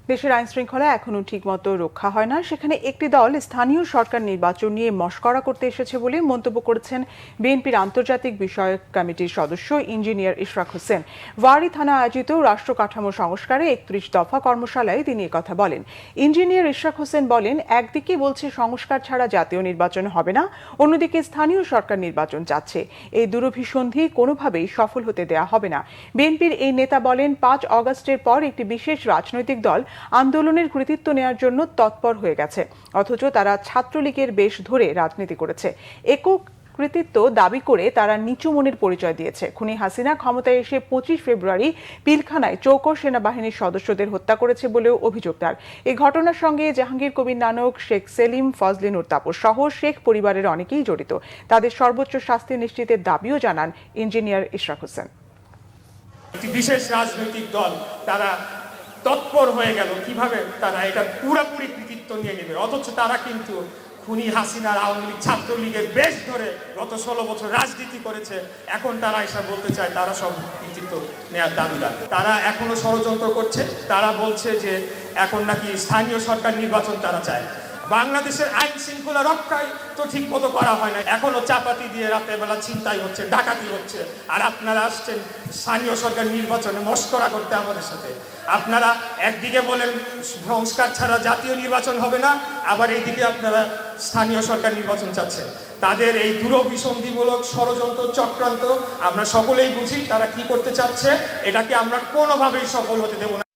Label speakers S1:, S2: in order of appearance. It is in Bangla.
S1: দেশের আইন শৃঙ্খলা এখনো ঠিকমতো রক্ষা হয় না, সেখানে একটি দল স্থানীয় সরকার নির্বাচন নিয়ে মশকরা করতে এসেছে বলে মন্তব্য করেছেন বিএনপির আন্তর্জাতিক বিষয়ক কমিটির সদস্য ইঞ্জিনিয়ার ইশরাক হোসেন। ওয়ারী থানা আয়োজিত রাষ্ট্র কাঠামো সংস্কারে ৩১ দফা কর্মশালায় তিনি কথা বলেন। ইঞ্জিনিয়ার ইশরাক হোসেন বলেন, একদিকে বলছে সংস্কার ছাড়া জাতীয় নির্বাচন হবে না, অন্যদিকে স্থানীয় সরকার নির্বাচন চাচ্ছে। এই দুরভিসন্ধি কোনোভাবেই সফল হতে দেয়া হবে না। বিএনপির এই নেতা বলেন, ৫ অগস্টের পর একটি বিশেষ রাজনৈতিক দল আন্দোলনের কৃতিত্ব নেয়ার জন্য তৎপর হয়ে গেছে, অথচ তারা ছাত্রলীগের বেশ ধরে রাজনীতি করেছে। একক কৃতিত্ব দাবি করে তারা নিচু মনের পরিচয় দিয়েছে। খুনি হাসিনা ক্ষমতায় এসে ২৫ ফেব্রুয়ারি পিলখানায় চৌকর সেনাবাহিনীর সদস্যদের হত্যা করেছে বলেও অভিযোগ তার। এই ঘটনার সঙ্গে জাহাঙ্গীর কবির নানক, শেখ সেলিম, ফজলিনুর তাপস সহ শেখ পরিবারের অনেকেই জড়িত। তাদের সর্বোচ্চ শাস্তি নিশ্চিতের দাবিও জানান ইঞ্জিনিয়ার ইশরাক হোসেন।
S2: একটি বিশেষ রাজনৈতিক দল তারা তৎপর হয়ে গেল কিভাবে তারা এটা পুরোপুরি কৃতিত্ব নিয়ে নেবে, অথচ তারা কিন্তু খুনি হাসিনার আওয়ামী লীগ ছাত্রলীগের বেশ ধরে গত ১৬ বছর রাজনীতি করেছে। এখন তারা এসব বলতে চায় তারা সব কৃতিত্ব নেওয়ার দাবিদার। তারা এখনো ষড়যন্ত্র করছে। তারা বলছে যে এখন নাকি স্থানীয় সরকার নির্বাচন তারা চায়। বাংলাদেশের আইন শৃঙ্খলা রক্ষায় তো ঠিক মতো করা হয় না, এখনো চাপাতি দিয়ে রাতের বেলা ছিনতাই হচ্ছে, ডাকাতি হচ্ছে, আর আপনারা আসছেন স্থানীয় সরকার নির্বাচনে মশকরা করতে আমাদের সাথে। আপনারা একদিকে বলেন সংস্কার ছাড়া জাতীয় নির্বাচন হবে না, আবার এইদিকে আপনারা স্থানীয় সরকার নির্বাচন চাচ্ছেন। তাদের এই দুরভিসন্ধিমূলক ষড়যন্ত্র চক্রান্ত আমরা সকলেই বুঝি তারা কি করতে চাচ্ছে। এটাকে আমরা কোনোভাবেই সফল হতে দেব না।